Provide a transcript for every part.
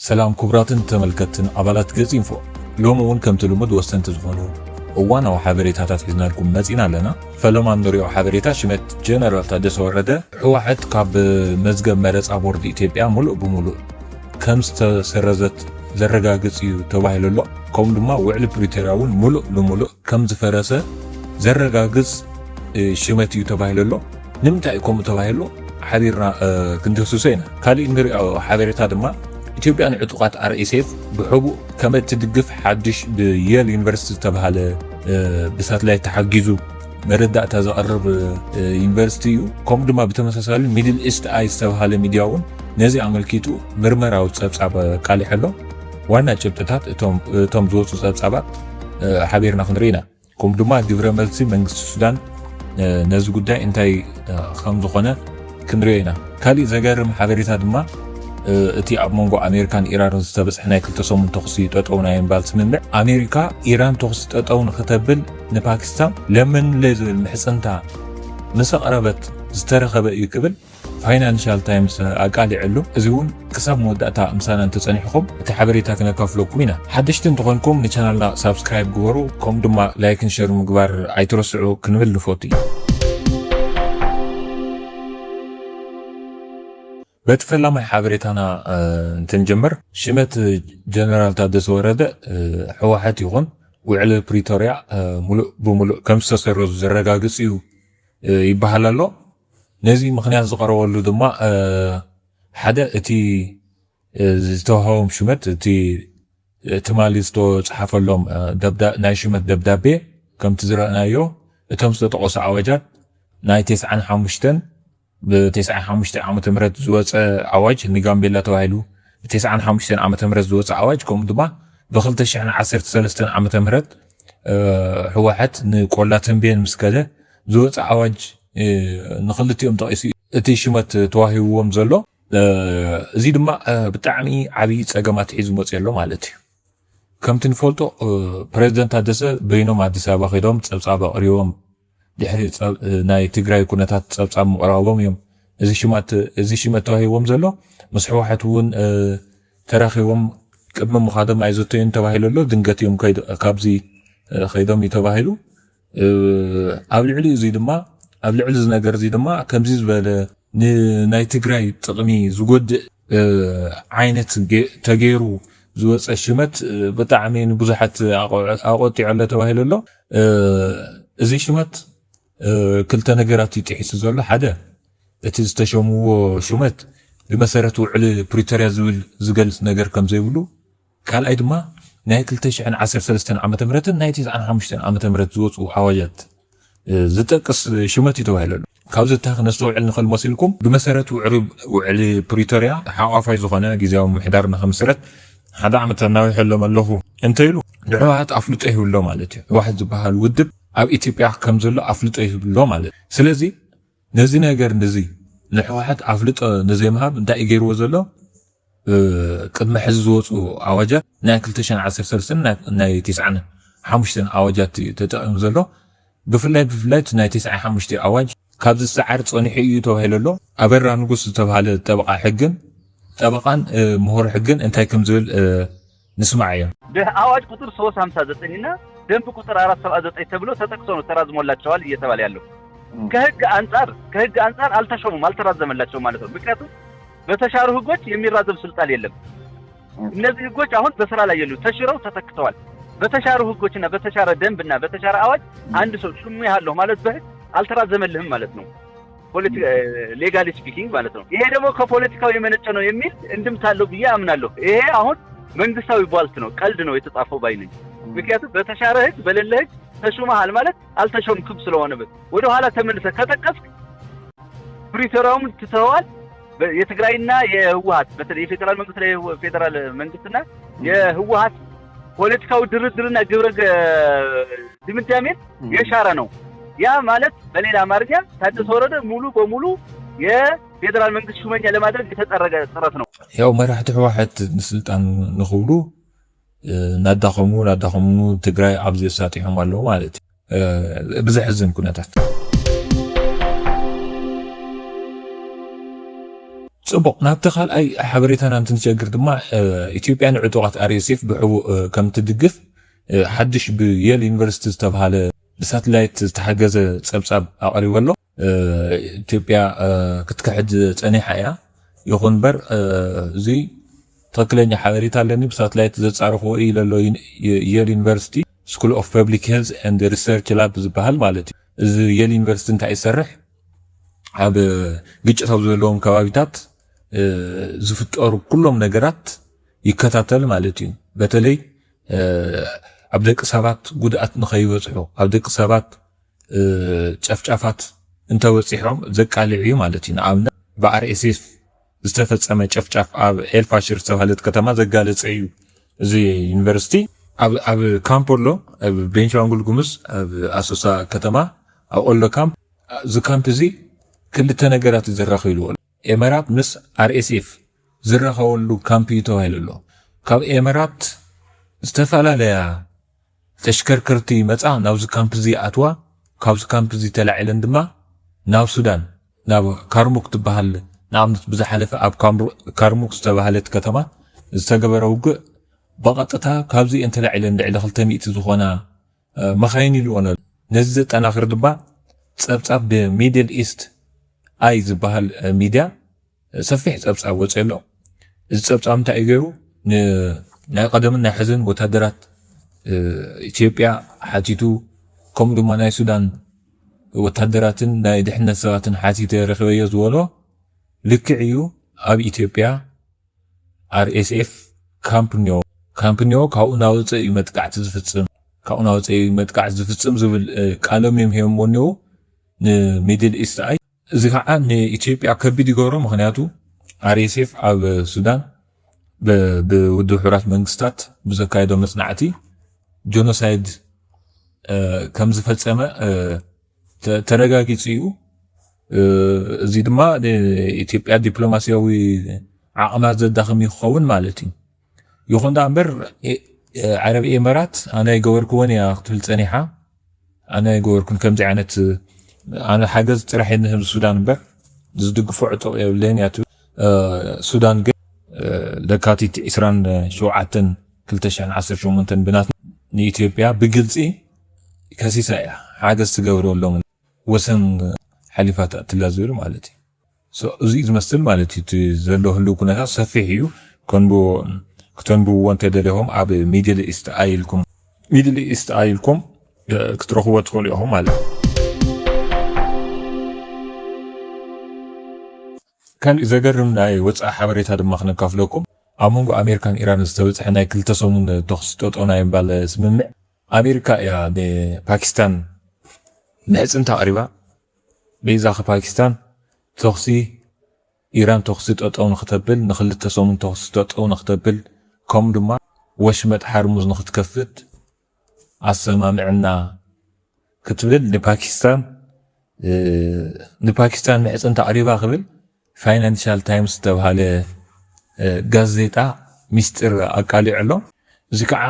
سلام كبراتن تملكتن عبالات قز إنفو لومون كم تلومد وستن تزغنو وانا وحابريتات حزنا لكم مزينا لنا فلما نوريو حابريتا شمت جنرال تادس ورده واحد كاب مزقب مرز عبورد إتيبيا ملؤ بملؤ كم سرزت زرقا قزيو تواهل اللو كوم دما وعلي بريتراون ملؤ لملؤ كم زفرسة زرقا قز شمت يتواهل اللو نمتع كوم تواهل اللو حديرنا كنتو سوسينا كالي نوريو حابريتا دما ኢትዮጵያን ዕጡቃት አርኤስኤፍ ብሕቡ ከመ ትድግፍ ሓድሽ ብየል ዩኒቨርሲቲ ተባሃለ ብሳትላይት ተሓጊዙ መረዳእታ ዘቕርብ ዩኒቨርሲቲ እዩ ከምኡ ድማ ብተመሳሳሊ ሚድል ኢስት አይ ዝተባሃለ ሚድያ እውን ነዚ ኣመልኪቱ ምርመራዊ ፀብፃብ ቃሊሕ ኣሎ ዋና ጭብጥታት እቶም ዝወፁ ፀብፃባት ሓቢርና ክንርኢ ኢና ከምኡ ድማ ግብረ መልሲ መንግስቲ ሱዳን ነዚ ጉዳይ እንታይ ከም ዝኾነ ክንሪኦ ኢና ካሊእ ዘገርም ሓበሬታ ድማ እቲ ኣብ መንጎ ኣሜሪካን ኢራንን ዝተበፅሐ ናይ ክልተ ሰሙን ተኽሲ ጠጠው ናይ ምባል ስምምዕ ኣሜሪካ ኢራን ተኽሲ ጠጠው ንኽተብል ንፓኪስታን ለምን ለዝብል ምሕፅንታ ምስ ቀረበት ዝተረኸበ እዩ ክብል ፋይናንሻል ታይምስ ኣቃሊዕሉ እዚ እውን ክሳብ መወዳእታ ምሳና እንተፀኒሕኩም እቲ ሓበሬታ ክነካፍለኩም ኢና ሓደሽቲ እንትኾንኩም ንቻናልና ሳብስክራይብ ግበሩ ከምኡ ድማ ላይክን ሸር ምግባር ኣይትረስዑ ክንብል ንፈቱ እዩ بتفلم حابريتنا تنجمر شمت جنرال تادس ورده حواحات يغن وعلى بريتوريا ملؤ بملؤ كم سسرز زرقاقس يبهلالو نزي مخنيان زقرولو دما حدا اتي زتوهاهم شمت اتي تماليستو صحفلهم دبدا ناي شمت دبدابي كم تزرقنايو اتم ستقوس عواجات ناي 95 ب95 ዓመተ ምህረት ዝወፀ ኣዋጅ ንጋምቤላ ተባሂሉ ብ95 ዓመተ ምህረት ዝወፀ ኣዋጅ ከምኡ ድማ ብ2013 ዓመተ ምህረት ህወሓት ንቆላ ተንቤን ምስ ከደ ዝወፀ ኣዋጅ ንኽልቲኦም ጠቂሱ እቲ ሽመት ተዋሂብዎም ዘሎ እዚ ድማ ብጣዕሚ ዓብይ ፀገማት ሒዙ መፅኡ ኣሎ ማለት እዩ ከምቲ ንፈልጦ ፕሬዝደንት ታደሰ በይኖም ኣዲስ ኣበባ ኸይዶም ፀብፃብ ኣቕሪቦም ድሕሪ ናይ ትግራይ ኩነታት ፀብፃብ ምቕራቦም እዮም እዚ ሽመት ተዋሂቦም ዘሎ ምስ ህወሓት እውን ተራኺቦም ቅድሚ ምኻዶም ኣይዘተዩን ተባሂሉ ኣሎ ድንገት እዮም ካብዚ ኸይዶም ተባሂሉ ኣብ ልዕሊ እዚ ድማ ኣብ ልዕሊ እዚ ነገር እዚ ድማ ከምዚ ዝበለ ናይ ትግራይ ጥቕሚ ዝጎድእ ዓይነት ተገይሩ ዝወፀ ሽመት ብጣዕሚ ንብዙሓት ኣቆጢዑ ኣሎ ተባሂሉ ኣሎ እዚ ሽመት ክልተ ነገራት ይጥሒሱ ዘሎ ሓደ እቲ ዝተሸምዎ ሽመት ብመሰረቱ ውዕሊ ፕሪቶሪያ ዝብል ዝገልጽ ነገር ከም ዘይብሉ ካልኣይ ድማ ናይ 2013 ዓመተ ምህረትን ናይ 95 ዓመተ ምህረት ዝወፁ ኣዋጃት ዝጠቅስ ሽመት ይተባሂሉ ኣሎ ካብዚ ተኽነስተውዕል ንኽእል መሲልኩም ብመሰረቱ ውዕሊ ፕሪቶሪያ ሓቋፋይ ዝኾነ ግዝያዊ ምምሕዳር ንኸምስረት ሓደ ዓመት እናዊሕሎም ኣለኹ እንተኢሉ ንሕወሓት ኣፍልጦ ይህብሎ ማለት እዩ ህወሓት ዝበሃል ውድብ ኣብ ኢትዮጵያ ከም ዘሎ ኣፍልጦ ይህብሎ ማለት ስለዚ ነዚ ነገር ነዚ ንሕወሓት ኣፍልጦ ነዘይምሃብ እንታይ እዩ ገይርዎ ዘሎ ቅድሚ ሕዚ ዝወፁ ኣዋጃት ናይ 2013 ናይ 95 ኣዋጃት ተጠቒሙ ዘሎ ብፍላይ ናይ 95 ኣዋጅ ካብዚ ሰዓር ፀኒሑ እዩ ተባሂሉ ኣሎ ኣበራ ንጉስ ዝተባሃለ ጠበቃ ሕግን ጠበቃን ምሁር ሕግን እንታይ ከም ዝብል نسمع ايام بأواج قطر 359 نا دنب قطر 479 ተብሎ ተጠቅሶ ነው ተራዝሞላቸዋል እየተባለ ያለው ከህግ አንፃር አልተሾሙም አልተራዘመላቸውም ማለት ነው ምክንያቱም በተሻሩ ህጎች የሚራዘም ስልጣን የለም እነዚህ ህጎች አሁን በስራ ላይ ያሉ ተሽረው ተተክተዋል በተሻሩ ህጎችና በተሻረ ደንብና በተሻረ አዋጅ አንድ ሰው ሹም ያለው ማለት በህግ አልተራዘመልህም ማለት ነው ሌጋሊ ስፒኪንግ ማለት ነው ይሄ ደግሞ ከፖለቲካው የመነጨ ነው የሚል እንድምታለው ብዬ አምናለሁ ይሄ አሁን መንግስታዊ ቧልት ነው ቀልድ ነው የተጻፈው ባይነኝ ምክንያቱም በተሻረ ህግ በሌለ ህግ ተሹመሃል ማለት አልተሾምክም ስለሆነበት ወደ ኋላ ተመልሰ ከተቀስክ ፕሪቶሪያውን ትተዋል የትግራይና የህወሓት በተለይ የፌደራል መንግስትና የህወሓት ፖለቲካው ድርድርና ግብረ ድምዳሜን የሻረ ነው ያ ማለት በሌላ አማርኛ ታደሰ ወረደ ሙሉ በሙሉ የፌደራል መንግስት ሹመኛ ለማድረግ የተጠረገ ጥረት ነው ያው መራሕቲ ህወሓት ንስልጣን ንኽብሉ ናዳኸሙ ትግራይ ኣብዚ ኣሳጢሖም ኣለዉ ማለት እዩ ብዘሕዝን ኩነታት صبق نابتخال أي حبريتنا نتنشجر دما إثيوبيا عطوات RSF بحو كم تدقف حدش بيال يونيفرسيتي تبعها ساتلايت تحجز صبصب أقري والله إثيوبيا كتكحد صنيحة يا يخون بر زي تقلني حبريت لاني بساتلايت زتصارخو إلى يال يونيفرسيتي سكول اوف بابليك هيلث اند ريسيرش لاب زبحال مالتي زي يال يونيفرسيتي انت يسرح عب ግጭታው ዘለዎም ከባቢታት ዝፍጠሩ ኩሎም ነገራት ይከታተል ማለት እዩ በተለይ ኣብ ደቂ ሰባት ጉድኣት ንኸይበጽሑ ኣብ ደቂ ሰባት ጨፍጫፋት እንተወጽሖም ዘቃልዕ እዩ ማለት እዩ ንኣብነት ብአርኤስኤፍ ዝተፈጸመ ጨፍጫፍ ኣብ ኤልፋሽር ዝተባህለት ከተማ ዘጋለጸ እዩ እዚ ዩኒቨርሲቲ ኣብ ካምፖሎ ኣብ ቤንሻንጉል ጉሙዝ ኣብ ኣሶሳ ከተማ ኣብ ኦሎ ካምፕ እዚ ካምፕ እዚ ክልተ ነገራት ዝረኸብሉ ኤመራት ምስ አርኤስኤፍ ዝረኸብሉ ካምፕ ተባሂሉሎ ካብ ኤመራት ዝተፈላለዩ ተሽከርከርቲ መጻ ናብዚ ካምፕ እዚ ኣትዋ ካብዚ ካምፕ እዚ ተላዒለን ድማ ናብ ሱዳን ናብ ካርሙክ ትበሃል ንኣብነት ብዝሓለፈ ኣብ ካርሙክ ዝተባህለት ከተማ ዝተገበረ ውግእ በቐጥታ ካብዚ እንተላዒለን ልዕሊ 200 ዝኾና መኻይን ይልወነ ነዚ ዘጠናኽር ድማ ጸብጻብ ብሚድል ኢስት ኣይ ዝበሃል ሚድያ ሰፊሕ ጸብጻብ ወፅሎ እዚ ጸብጻብ እንታይ ገይሩ ናይ ቀደምን ናይ ሕዝን ወታደራት ኢትዮጵያ ሓቲቱ ከምኡ ድማ ናይ ሱዳን ወታደራትን ናይ ድሕነት ሰባትን ሓቲተ ረኸበዮ ዝበሎ ልክዕ እዩ ኣብ ኢትዮጵያ አርኤስኤፍ ካምፕኒዮ ካብኡ ናውፅእ እዩ መጥቃዕቲ ዝፍጽም ካብኡ ናውፅእ እዩ መጥቃዕቲ ዝፍጽም ዝብል ቃሎም የምሂቦም ወኒው ንሚድል ኢስት ኣይ እዚ ከዓ ንኢትዮጵያ ከቢድ ይገብሮ ምክንያቱ አርኤስኤፍ ኣብ ሱዳን ብውድብ ሕቡራት መንግስታት ብዘካየዶ መጽናዕቲ ጆኖሳይድ ከም ዝፈጸመ ተረጋጊጹ እዩ እዚ ድማ ንኢትዮጵያ ዲፕሎማሲያዊ ዓቕማት ዘዳኽም ይኸውን ማለት እዩ ይኹን እምበር ዓረብ ኤምራት ኣነ ይገበርክዎን እያ ክትብል ጸኒሓ ኣነ ይገበርኩን ከምዚ ዓይነት ኣነ ሓገዝ ጥራሕ ንህብ ሱዳን እምበር ዝድግፎ ዕጡቕ የብለን እያ ትብል ሱዳን ግን ለካቲት 27 2018 ብናት ንኢትዮጵያ ብግልፂ ከሲሳ እያ ሓገዝ ትገብረሎም ወሰን ሓሊፋት ኣትላ ዝብል ማለት እዩ እዚ ዝመስል ማለት እዩ ዘሎ ህሉ ኩነታት ሰፊሕ እዩ ክትንብዎ እንተደለይኩም ኣብ ሚድል ኢስት ኣይልኩም ክትረኽቦ ትኽእሉ ኢኹም ማለት እዩ كان زجرم ناي وصع حبريت هذا ما خلنا كافلكم أمونغ أمريكان إيران استوت إحنا كل تصميم تخصصات أنا يبال اسمه أمريكا يا باكستان ناس أنت قريبا بيزاخ باكستان تخصي إيران تخصصات أو نختبل نخلي التصميم تخصصات أو نختبل كم دما وشمت حرمز نخت كفت عالسما معنا كتبل لباكستان ناس أنت قريبا قبل ፋይናንሻል ታይምስ ተባሃለ ጋዜጣ ሚስጥር ኣቃሊዕሎ እዚ ከዓ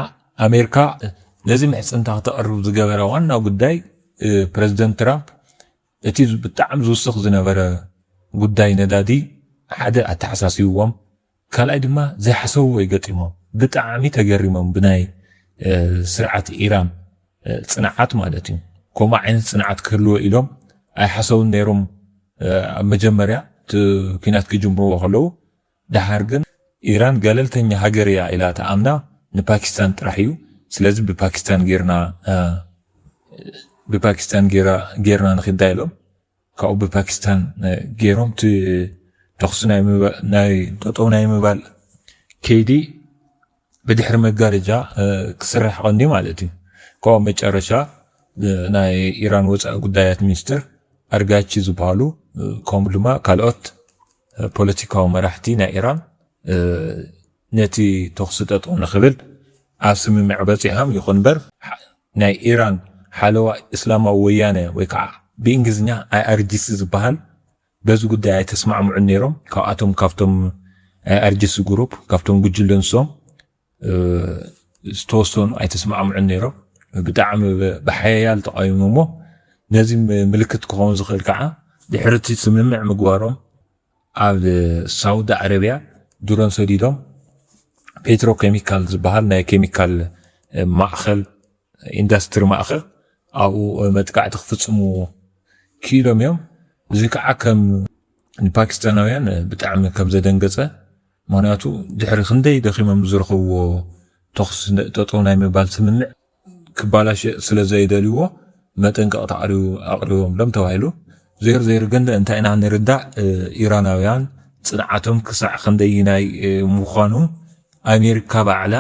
ኣሜሪካ ነዚ ምሕፅንታ ክትቐርብ ዝገበረ ዋናው ጉዳይ ፕሬዚደንት ትራምፕ እቲ ብጣዕሚ ዝውስኽ ዝነበረ ጉዳይ ነዳዲ ሓደ ኣተሓሳሲብዎም ካልኣይ ድማ ዘይሓሰብዎ ይገጢሞም ብጣዕሚ ተገሪሞም ብናይ ስርዓት ኢራን ጽንዓት ማለት እዩ ከምኡ ዓይነት ጽንዓት ክህልዎ ኢሎም ኣይሓሰቡን ነይሮም ኣብ መጀመርያ كينات كجمهور خلو دحرجن إيران قالت إن هجرية إلى تأمنا نباكستان ترحيو سلازم بباكستان غيرنا نخدايلهم كأو بباكستان غيرهم تخصنا ناي تطونا يمبال كيدي بدحر مجارجة كسرح عندي مالتي كأو متشارشة ناي إيران وصل قدايات ميستر أرجعتشي زبالو كم لما كالوت بوليتيكاو مراحتي نا إيران نتي تخصدت ونخبل عاصم معبتي هم يخون بر نا إيران حلوة إسلام ويانا ويكع بإنجليزية أرجيس زبال بزو قد تسمع معنيرهم كأتم كافتم أرجيس جروب كافتم بجلن صوم ستوستون أي تسمع معنيرهم بدعم بحيال تقايمه لازم ملكة كون زخيل كعا دحرتي سممع مقوارهم ኣብ ሳውዲ ዓረብያ ድሮን ሰዲዶም ፔትሮኬሚካል ዝበሃል ናይ ኬሚካል ማእኸል ኢንዱስትሪ ማእኸል ኣብኡ መጥቃዕቲ ክፍጽሙ ኪሎም እዮም እዚ ከዓ ከም ፓኪስታናውያን ብጣዕሚ ከም ዘደንገጸ ምክንያቱ ድሕሪ ክንደይ ደኺሞም ዝረኽብዎ ተኽሲ ጠጠው ናይ ምባል ስምምዕ ክባላሽ ስለ ዘይደልይዎ መጠንቀቕቲ ኣቕሪቦምሎም ተባሂሉ ዘይር ግን እንታይ ኢና ንርዳእ ኢራናውያን ጽንዓቶም ክሳዕ ክንደይ ናይ ምዃኑ ኣሜሪካ ባዕላ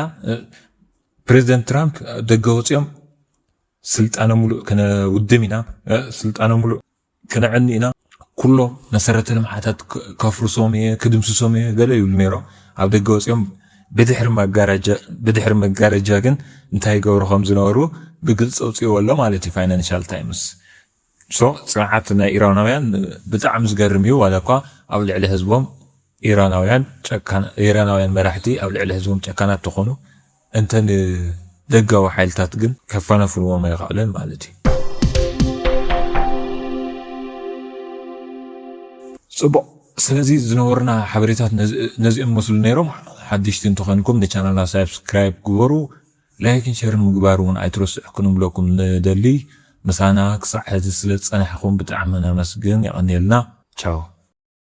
ፕሬዚደንት ትራምፕ ደገ ወፂኦም ስልጣነ ሙሉእ ከነውድም ኢና ስልጣነ ሙሉእ ከነዕኒ ኢና ኩሎም መሰረተ ልምዓታት ከፍርሶም ክድምስሶም ገለ ይብሉ ነይሮም ኣብ ደገ ወፂኦም ብድሕሪ መጋረጃ ግን እንታይ ገብሩ ከም ዝነበሩ ብግልጽ ወፂዎሎ ማለት እዩ ፋይናንሻል ታይምስ ጽንዓት ናይ ኢራናውያን ብጣዕሚ ዝገርም እዩ ዋላ እኳ ኣብ ልዕሊ ህዝቦም ኢራናውያን መራሕቲ ኣብ ልዕሊ ህዝቦም ጨካናት ተኾኑ እንተን ደጋዊ ሓይልታት ግን ከፈናፍንዎም ኣይኽእለን ማለት እዩ ጽቡቕ ስለዚ ዝነበሩና ሓበሬታት ነዚኦም መስሉ ነይሮም ሓድሽቲ እንተኾንኩም ንቻናልና ሳብስክራይብ ግበሩ ላይክን ሼርን ምግባር እውን ኣይትረስዑ ክንብለኩም ንደሊ ምሳና ክሳዕ ሕዚ ስለ ዝጸናሕኩም ብጣዕሚ ነመስግን ይቐኒየልና ቻው